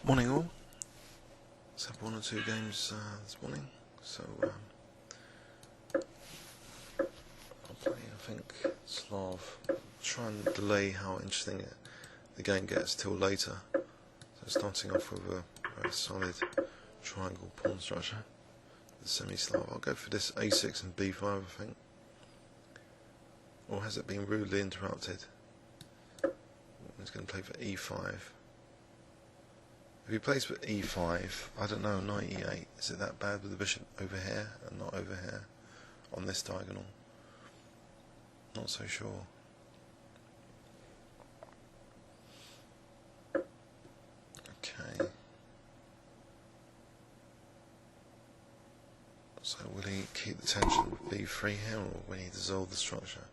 Morning all. Let's have one or two games this morning. So I'll play, I think, Slav. Try and delay how interesting the game gets till later. So starting off with a very solid triangle pawn structure, the semi-Slav. I'll go for this A6 and B5, I think. Or has it been rudely interrupted? He's going to play for E5. If he plays for E5, I don't know, knight E8, is it that bad with the bishop over here and not over here on this diagonal? Not so sure. Okay. So will he keep the tension with B3 here, or will he dissolve the structure?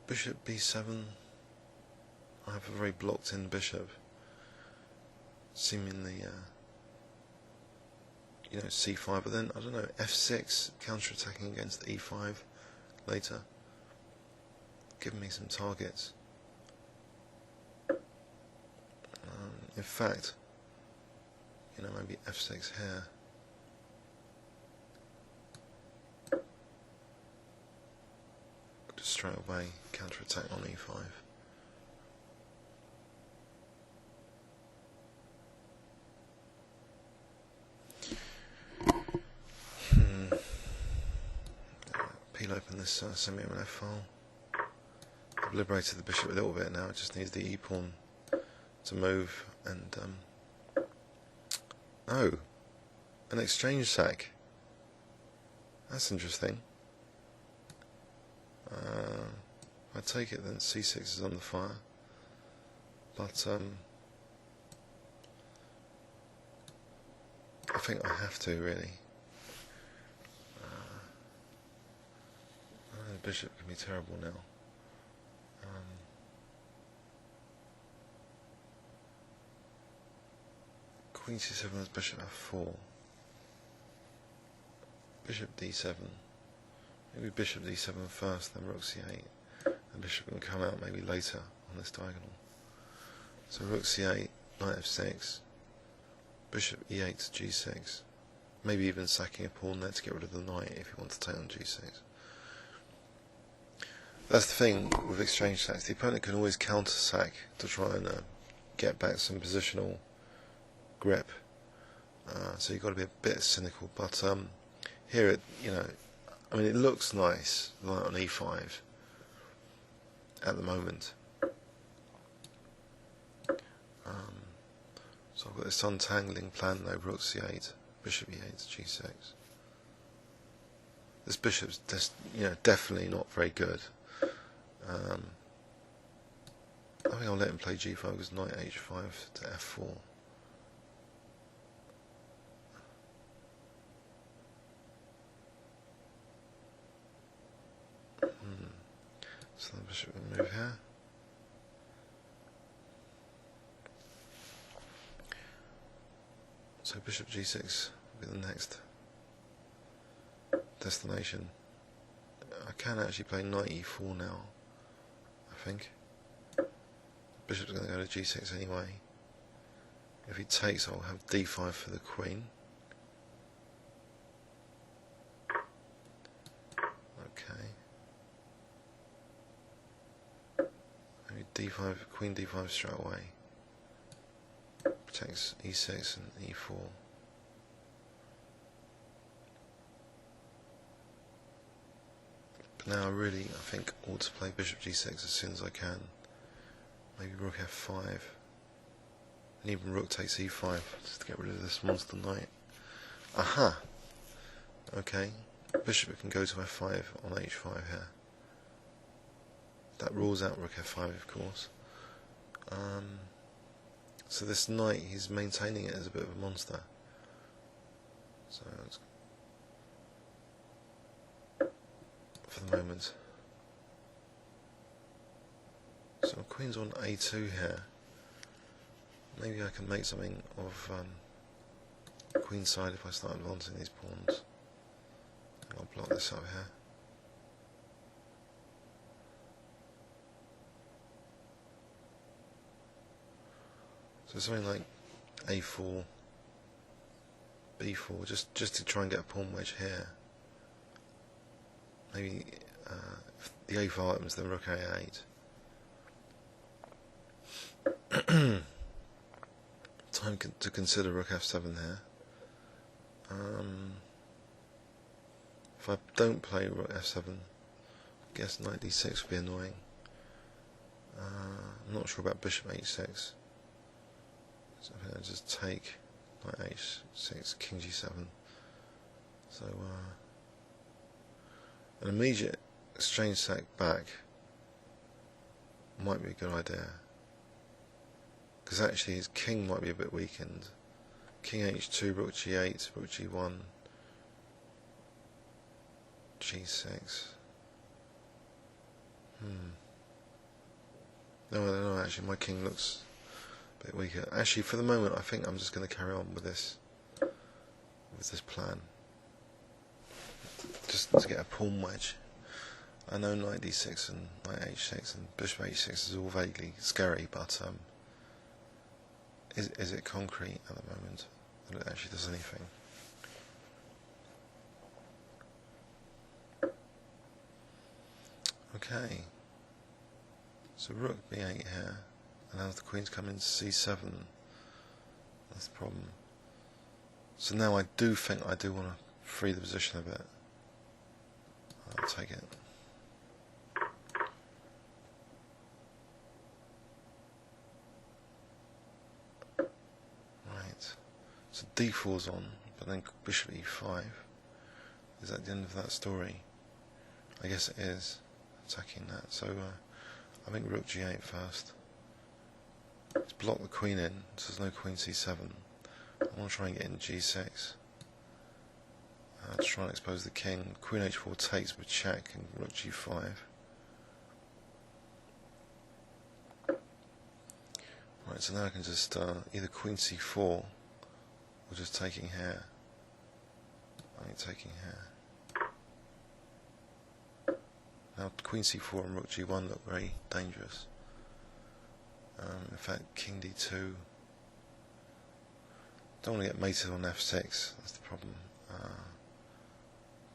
Bishop B7, I have a very blocked in bishop. Seemingly, C5, but then, I don't know, F6, counterattacking against E5 later, giving me some targets. In fact, maybe F6 here. Just straight away counterattack on E5. Peel open this semi-MNF file. I've liberated the bishop a little bit now, it just needs the e-pawn to move, and oh, an exchange sack. That's interesting. I take it then C6 is on the fire, but I think I have to really. The bishop can be terrible now. Queen C7 has bishop F4. Bishop D7. Maybe bishop D7 first, then rook C8. And bishop can come out maybe later on this diagonal. So rook C8, knight F6, bishop E8 to G6. Maybe even sacking a pawn there to get rid of the knight if you want to take on G6. That's the thing with exchange sacks. The opponent can always counter sack to try and get back some positional grip. So you've got to be a bit cynical. But here, it looks nice, like on E5 at the moment. So I've got this untangling plan though, rook C8, bishop E8 to G6. This bishop's definitely not very good. I think I'll let him play G5 because knight H5 to F4. So the bishop will move here. So bishop G6 will be the next destination. I can actually play knight E4 now, I think. Bishop's going to go to G6 anyway. If he takes, I'll have D5 for the queen. Okay. Maybe D5, queen D5 straight away. Protects E6 and E4. But now I think ought to play bishop G6 as soon as I can. Maybe rook F5. And even rook takes E5 just to get rid of this monster knight. Aha! Okay. Bishop can go to F5 on H5 here. That rules out rook F5, of course. So this knight, he's maintaining it as a bit of a monster. So let's, for the moment. So queen's on A2 here. Maybe I can make something of queen side if I start advancing these pawns. I'll block this up here. So something like A4, B4, just to try and get a pawn wedge here. Maybe if the A5 opens, then rook A8. Time to consider rook F7 here. If I don't play rook F7, I guess knight D6 would be annoying. I'm not sure about bishop H6. So I think I'll just take knight H6, king G7. So an immediate exchange sack back might be a good idea, because actually his king might be a bit weakened. King H2, rook G8, rook G1, G6. No, I don't know, actually my king looks a bit weaker. Actually, for the moment I think I'm just going to carry on with this plan. Just to get a pawn wedge. I know knight D6 and knight H6 and bishop H6 is all vaguely scary, but is it concrete at the moment that it actually does anything? Okay, so rook B8 here, and now the queen's come into C7. That's the problem. So now I do think I do want to free the position a bit. I'll take it. Right, so D4's on, but then bishop E5. Is that the end of that story? I guess it is, attacking that. So I think rook G8 first. Let's block the queen in, so there's no queen C7. I want to try and get in G6. To try and expose the king. Queen H4 takes with check, and rook G5. Right, so now I can just either queen C4 or just taking here. I think taking here. Now queen C4 and rook G1 look very dangerous. In fact, king D2. Don't want to get mated on F6, that's the problem.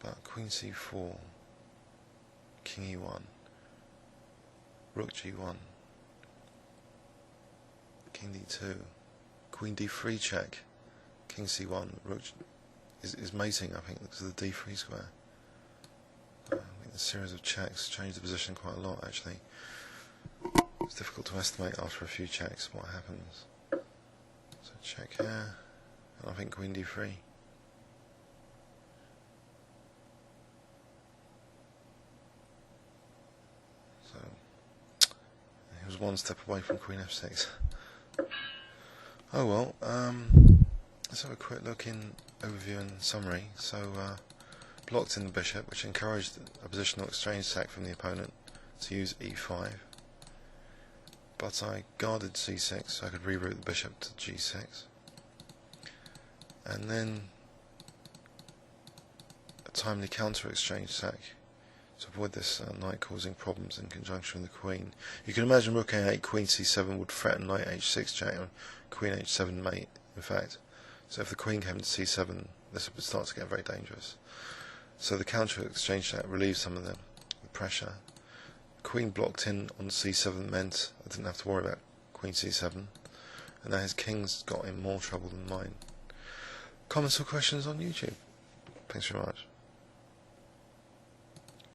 But queen C4, king E1, rook G1, king D2, queen D3 check, king C1, rook is mating, I think, because of the D3 square. I think the series of checks changed the position quite a lot, actually. It's difficult to estimate after a few checks what happens. So check here, and I think queen D3. So he was one step away from queen F6. Oh well, let's have a quick look in overview and summary. So blocked in the bishop, which encouraged a positional exchange sack from the opponent to use E5. But I guarded C6 so I could reroute the bishop to G6. And then a timely counter exchange sack to avoid this knight causing problems in conjunction with the queen. You can imagine rook A8, queen C7 would threaten knight H6 check and queen H7 mate, in fact. So if the queen came to C7, this would start to get very dangerous. So the counter exchange sack relieved some of the pressure. Queen blocked in on C7 meant I didn't have to worry about queen C7, and now his king's got in more trouble than mine. Comments or questions on YouTube? Thanks very much.